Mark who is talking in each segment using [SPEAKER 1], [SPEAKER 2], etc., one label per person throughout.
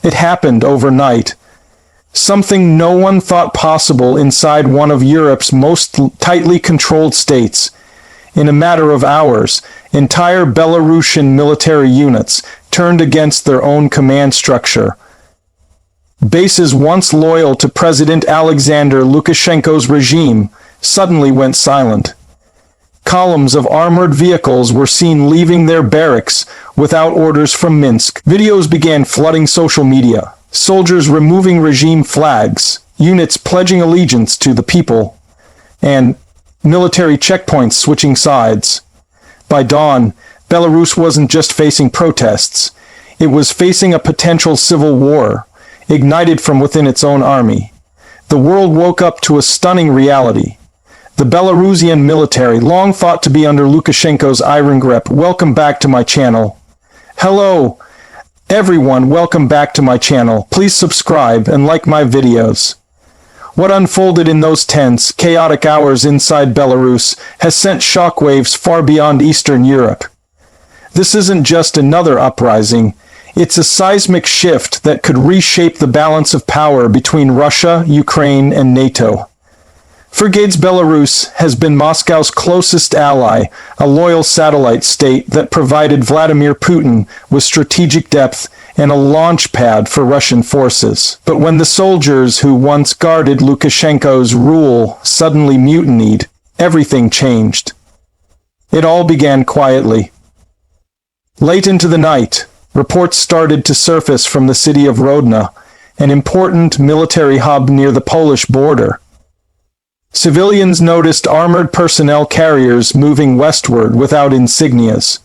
[SPEAKER 1] It happened overnight. Something no one thought possible inside one of Europe's most tightly controlled states. In a matter of hours, entire Belarusian military units turned against their own command structure. Bases once loyal to President Alexander Lukashenko's regime suddenly went silent. Columns of armored vehicles were seen leaving their barracks without orders from Minsk. Videos began flooding social media. Soldiers removing regime flags, units pledging allegiance to the people, and military checkpoints switching sides. By dawn, Belarus wasn't just facing protests. It was facing a potential civil war, ignited from within its own army. The world woke up to a stunning reality. The Belarusian military, long thought to be under Lukashenko's iron grip. Welcome back to my channel. Hello, everyone, welcome back to my channel. Please subscribe and like my videos. What unfolded in those tense, chaotic hours inside Belarus has sent shockwaves far beyond Eastern Europe. This isn't just another uprising. It's a seismic shift that could reshape the balance of power between Russia, Ukraine, and NATO. For decades, Belarus has been Moscow's closest ally, a loyal satellite state that provided Vladimir Putin with strategic depth and a launch pad for Russian forces. But when the soldiers who once guarded Lukashenko's rule suddenly mutinied, everything changed. It all began quietly. Late into the night, reports started to surface from the city of Rodno, an important military hub near the Polish border. Civilians noticed armored personnel carriers moving westward without insignias.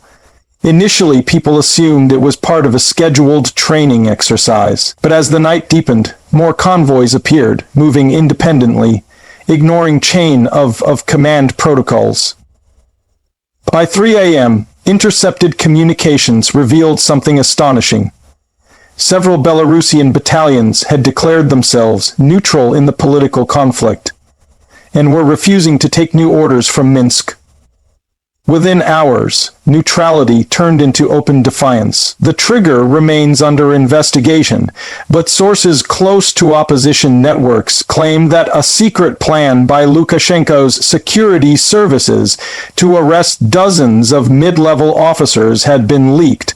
[SPEAKER 1] Initially, people assumed it was part of a scheduled training exercise, but as the night deepened, more convoys appeared, moving independently, ignoring chain of command protocols. By 3 a.m., intercepted communications revealed something astonishing. Several Belarusian battalions had declared themselves neutral in the political conflict, and were refusing to take new orders from Minsk. Within hours, neutrality turned into open defiance. The trigger remains under investigation, but sources close to opposition networks claim that a secret plan by Lukashenko's security services to arrest dozens of mid-level officers had been leaked.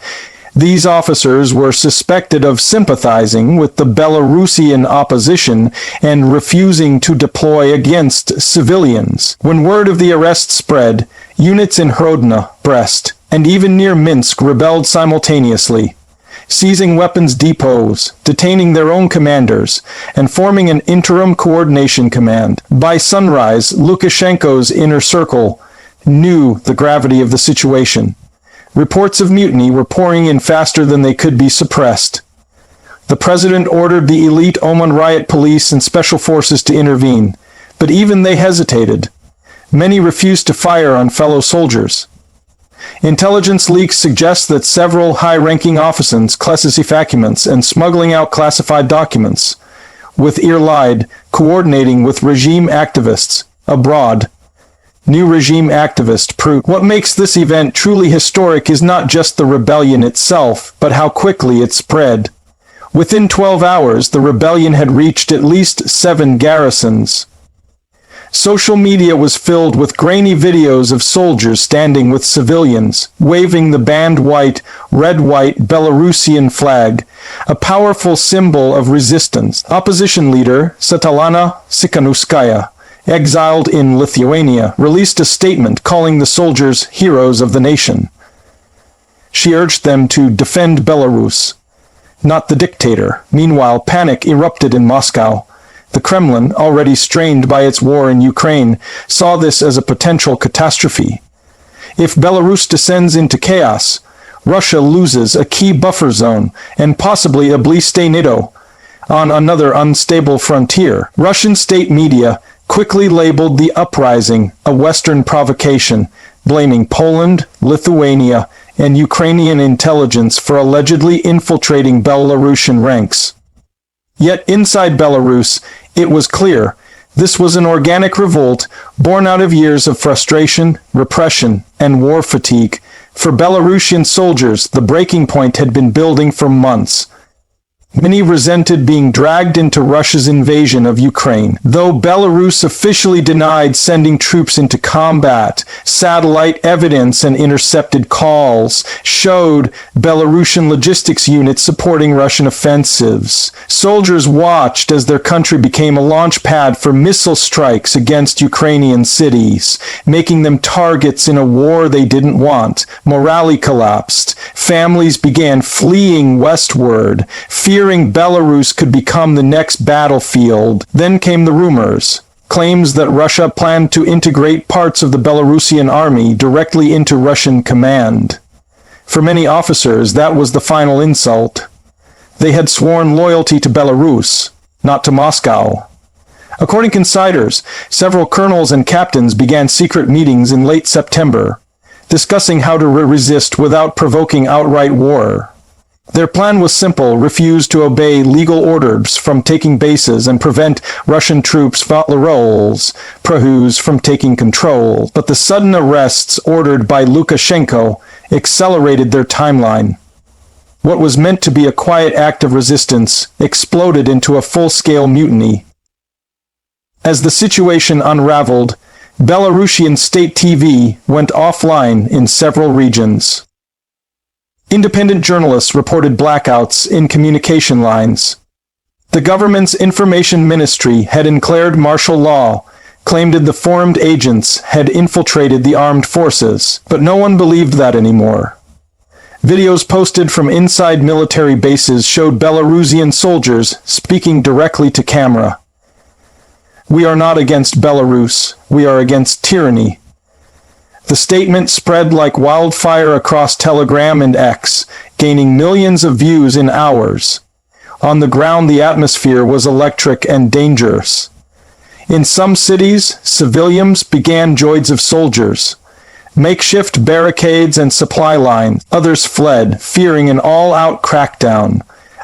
[SPEAKER 1] These officers were suspected of sympathizing with the Belarusian opposition and refusing to deploy against civilians. When word of the arrest spread, units in Rodno, Brest, and even near Minsk rebelled simultaneously, seizing weapons depots, detaining their own commanders, and forming an interim coordination command. By sunrise, Lukashenko's inner circle knew the gravity of the situation. Reports of mutiny were pouring in faster than they could be suppressed. The president ordered the elite Oman riot police and special forces to intervene, but even they hesitated. Many refused to fire on fellow soldiers. Intelligence leaks suggest that several high-ranking officers classificants and smuggling out classified documents, with Irlide coordinating with regime activists abroad. New regime activist proof. What makes this event truly historic is not just the rebellion itself, but how quickly it spread. Within 12 hours, the rebellion had reached at least 7 garrisons. Social media was filled with grainy videos of soldiers standing with civilians, waving the banned red-white Belarusian flag, a powerful symbol of resistance. Opposition leader Svetlana Tsikhanouskaya, exiled in Lithuania, released a statement calling the soldiers heroes of the nation. She urged them to defend Belarus, not the dictator. Meanwhile, panic erupted in Moscow. The Kremlin, already strained by its war in Ukraine, saw this as a potential catastrophe. If Belarus descends into chaos, Russia loses a key buffer zone and possibly a bliste NATO on another unstable frontier. Russian state media quickly labeled the uprising a Western provocation, blaming Poland, Lithuania, and Ukrainian intelligence for allegedly infiltrating Belarusian ranks. Yet inside Belarus, it was clear this was an organic revolt born out of years of frustration, repression, and war fatigue. For Belarusian soldiers, the breaking point had been building for months. Many resented being dragged into Russia's invasion of Ukraine. Though Belarus officially denied sending troops into combat, satellite evidence and intercepted calls showed Belarusian logistics units supporting Russian offensives. Soldiers watched as their country became a launch pad for missile strikes against Ukrainian cities, making them targets in a war they didn't want. Morale collapsed. Families began fleeing westward, fearing Belarus could become the next battlefield. Then came the rumors, claims that Russia planned to integrate parts of the Belarusian army directly into Russian command. For many officers, that was the final insult. They had sworn loyalty to Belarus, not to Moscow. According to insiders, several colonels and captains began secret meetings in late September, discussing how to resist without provoking outright war. Their plan was simple: refuse to obey legal orders from taking bases and prevent Russian troops Revolts, Prahus from taking control. But the sudden arrests ordered by Lukashenko accelerated their timeline. What was meant to be a quiet act of resistance exploded into a full-scale mutiny. As the situation unraveled, Belarusian state TV went offline in several regions. Independent journalists reported blackouts in communication lines. The government's information ministry had declared martial law, claimed the formed agents had infiltrated the armed forces, but no one believed that anymore. Videos posted from inside military bases showed Belarusian soldiers speaking directly to camera. "We are not against Belarus, we are against tyranny." The statement spread like wildfire across Telegram and X, gaining millions of views in hours. On the ground, the atmosphere was electric and dangerous. In some cities, civilians began joins of soldiers, makeshift barricades and supply lines. Others fled, fearing an all-out crackdown.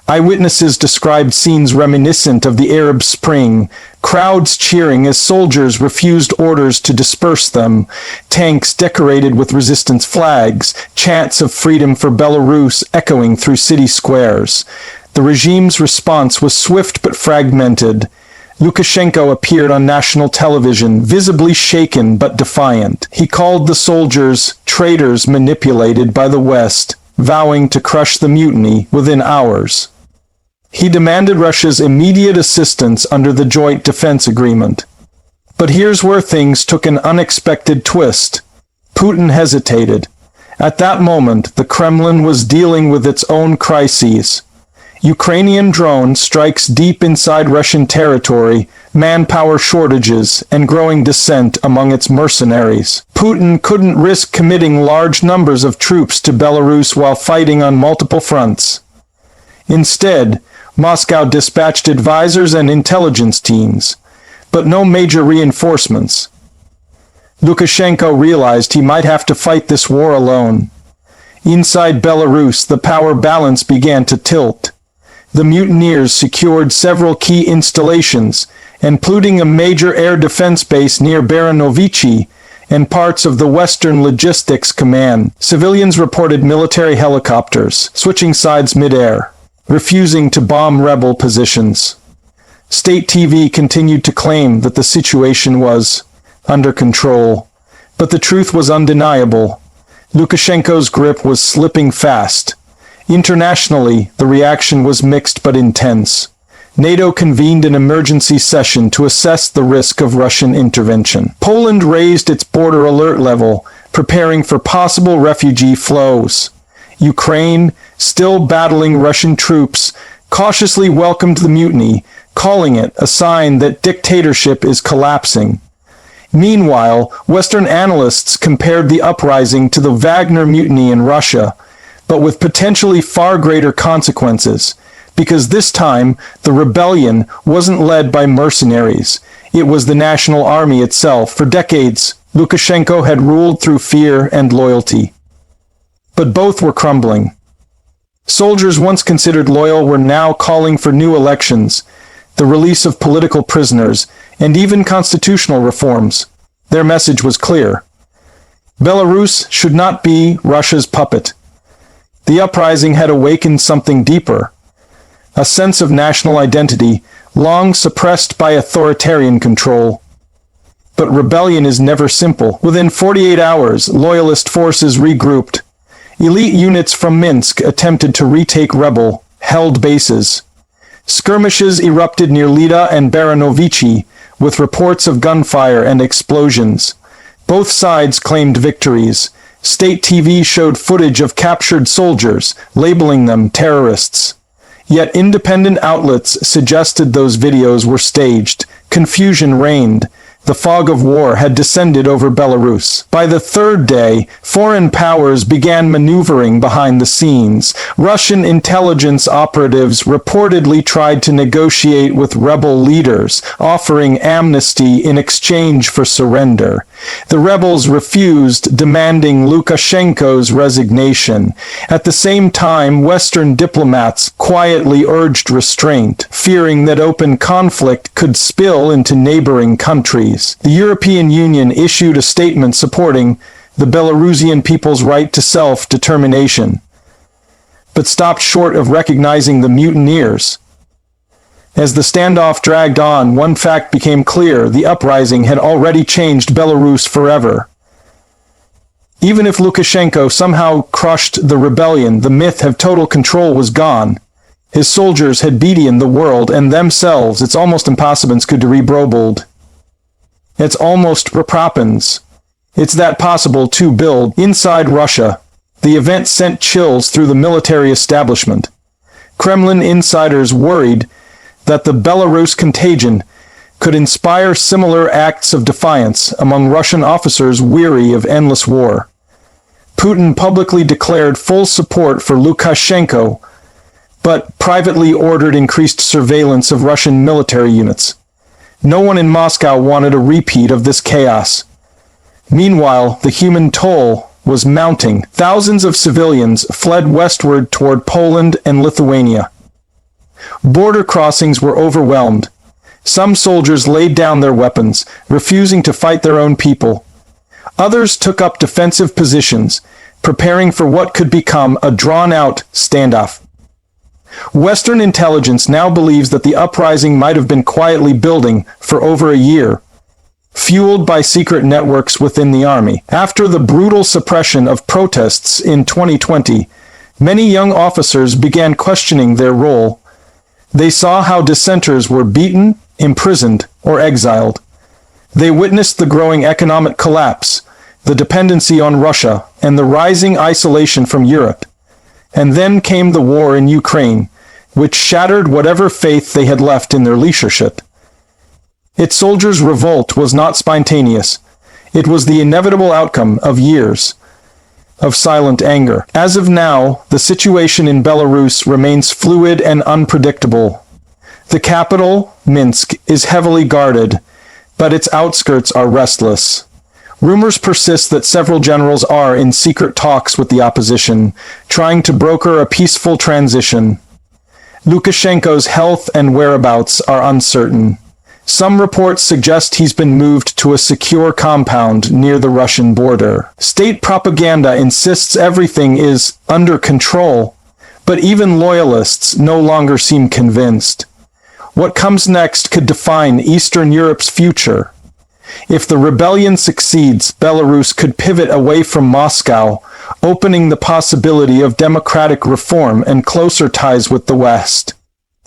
[SPEAKER 1] Eyewitnesses described scenes reminiscent of the Arab Spring, crowds cheering as soldiers refused orders to disperse them, tanks decorated with resistance flags, chants of freedom for Belarus echoing through city squares. The regime's response was swift but fragmented. Lukashenko appeared on national television, visibly shaken but defiant. He called the soldiers traitors manipulated by the West, vowing to crush the mutiny within hours. He demanded Russia's immediate assistance under the Joint Defense Agreement. But here's where things took an unexpected twist. Putin hesitated. At that moment, the Kremlin was dealing with its own crises. Ukrainian drone strikes deep inside Russian territory, manpower shortages, and growing dissent among its mercenaries. Putin couldn't risk committing large numbers of troops to Belarus while fighting on multiple fronts. Instead, Moscow dispatched advisors and intelligence teams, but no major reinforcements. Lukashenko realized he might have to fight this war alone. Inside Belarus, the power balance began to tilt. The mutineers secured several key installations, including a major air defense base near Baranovichi and parts of the Western Logistics Command. Civilians reported military helicopters switching sides mid-air, refusing to bomb rebel positions. State TV continued to claim that the situation was under control, but the truth was undeniable. Lukashenko's grip was slipping fast. Internationally, the reaction was mixed but intense. NATO convened an emergency session to assess the risk of Russian intervention. Poland raised its border alert level, preparing for possible refugee flows. Ukraine, still battling Russian troops, cautiously welcomed the mutiny, calling it a sign that dictatorship is collapsing. Meanwhile, Western analysts compared the uprising to the Wagner mutiny in Russia, but with potentially far greater consequences, because this time the rebellion wasn't led by mercenaries. It was the national army itself. For decades, Lukashenko had ruled through fear and loyalty. But both were crumbling. Soldiers once considered loyal were now calling for new elections, the release of political prisoners, and even constitutional reforms. Their message was clear. Belarus should not be Russia's puppet. The uprising had awakened something deeper. a sense of national identity, long suppressed by authoritarian control. But rebellion is never simple. Within 48 hours, loyalist forces regrouped. Elite units from Minsk attempted to retake rebel-held bases. Skirmishes erupted near Lida and Baranovichi, with reports of gunfire and explosions. Both sides claimed victories. State TV showed footage of captured soldiers, labeling them terrorists. Yet independent outlets suggested those videos were staged. Confusion reigned. The fog of war had descended over Belarus. By the third day, foreign powers began maneuvering behind the scenes. Russian intelligence operatives reportedly tried to negotiate with rebel leaders, offering amnesty in exchange for surrender. The rebels refused, demanding Lukashenko's resignation. At the same time, Western diplomats quietly urged restraint, fearing that open conflict could spill into neighboring countries. The European Union issued a statement supporting the Belarusian people's right to self-determination, but stopped short of recognizing the mutineers. As the standoff dragged on, one fact became clear: the uprising had already changed Belarus forever. Even if Lukashenko somehow crushed the rebellion, the myth of total control was gone. His soldiers had beaten the world and themselves. It's almost impossible to rebuild. It's almost propens. It's that possible to build inside Russia. The event sent chills through the military establishment. Kremlin insiders worried that the Belarus contagion could inspire similar acts of defiance among Russian officers weary of endless war. Putin publicly declared full support for Lukashenko, but privately ordered increased surveillance of Russian military units. No one in Moscow wanted a repeat of this chaos. Meanwhile, the human toll was mounting. Thousands of civilians fled westward toward Poland and Lithuania. Border crossings were overwhelmed. Some soldiers laid down their weapons, refusing to fight their own people. Others took up defensive positions, preparing for what could become a drawn-out standoff. Western intelligence now believes that the uprising might have been quietly building for over a year, fueled by secret networks within the army. After the brutal suppression of protests in 2020, many young officers began questioning their role. They saw how dissenters were beaten, imprisoned, or exiled. They witnessed the growing economic collapse, the dependency on Russia, and the rising isolation from Europe. And then came the war in Ukraine, which shattered whatever faith they had left in their leadership. Its soldiers' revolt was not spontaneous. It was the inevitable outcome of years of silent anger. As of now, the situation in Belarus remains fluid and unpredictable. The capital, Minsk, is heavily guarded, but its outskirts are restless. Rumors persist that several generals are in secret talks with the opposition, trying to broker a peaceful transition. Lukashenko's health and whereabouts are uncertain. Some reports suggest he's been moved to a secure compound near the Russian border. State propaganda insists everything is under control, but even loyalists no longer seem convinced. What comes next could define Eastern Europe's future. If the rebellion succeeds, Belarus could pivot away from Moscow, opening the possibility of democratic reform and closer ties with the West.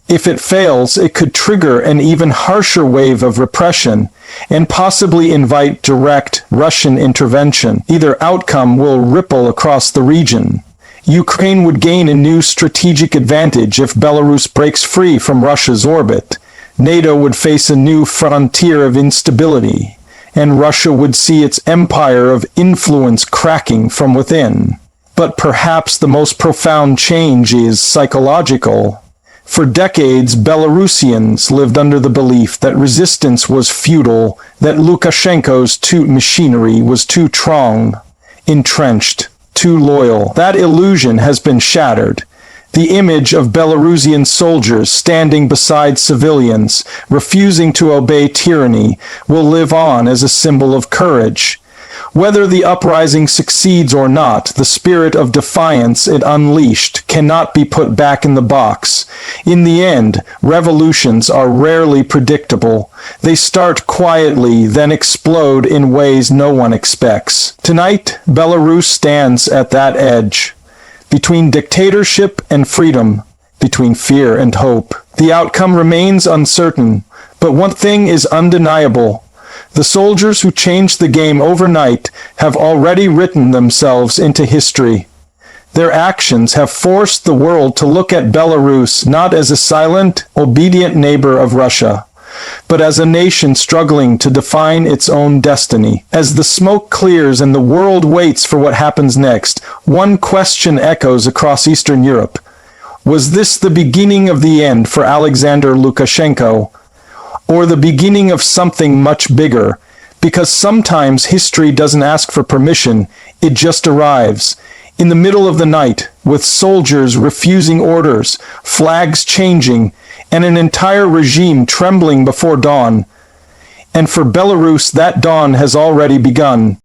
[SPEAKER 1] If it fails, it could trigger an even harsher wave of repression and possibly invite direct Russian intervention. Either outcome will ripple across the region. Ukraine would gain a new strategic advantage if Belarus breaks free from Russia's orbit. NATO would face a new frontier of instability, and Russia would see its empire of influence cracking from within. But perhaps the most profound change is psychological. For decades, Belarusians lived under the belief that resistance was futile, that Lukashenko's machinery was too strong, entrenched, too loyal. That illusion has been shattered. The image of Belarusian soldiers standing beside civilians, refusing to obey tyranny, will live on as a symbol of courage. Whether the uprising succeeds or not, the spirit of defiance it unleashed cannot be put back in the box. In the end, revolutions are rarely predictable. They start quietly, then explode in ways no one expects. Tonight, Belarus stands at that edge, between dictatorship and freedom, between fear and hope. The outcome remains uncertain, but one thing is undeniable. The soldiers who changed the game overnight have already written themselves into history. Their actions have forced the world to look at Belarus not as a silent, obedient neighbor of Russia, but as a nation struggling to define its own destiny. As the smoke clears and the world waits for what happens next, one question echoes across Eastern Europe. Was this the beginning of the end for Alexander Lukashenko, or the beginning of something much bigger? Because sometimes history doesn't ask for permission, it just arrives. In the middle of the night, with soldiers refusing orders, flags changing, and an entire regime trembling before dawn. And for Belarus, that dawn has already begun.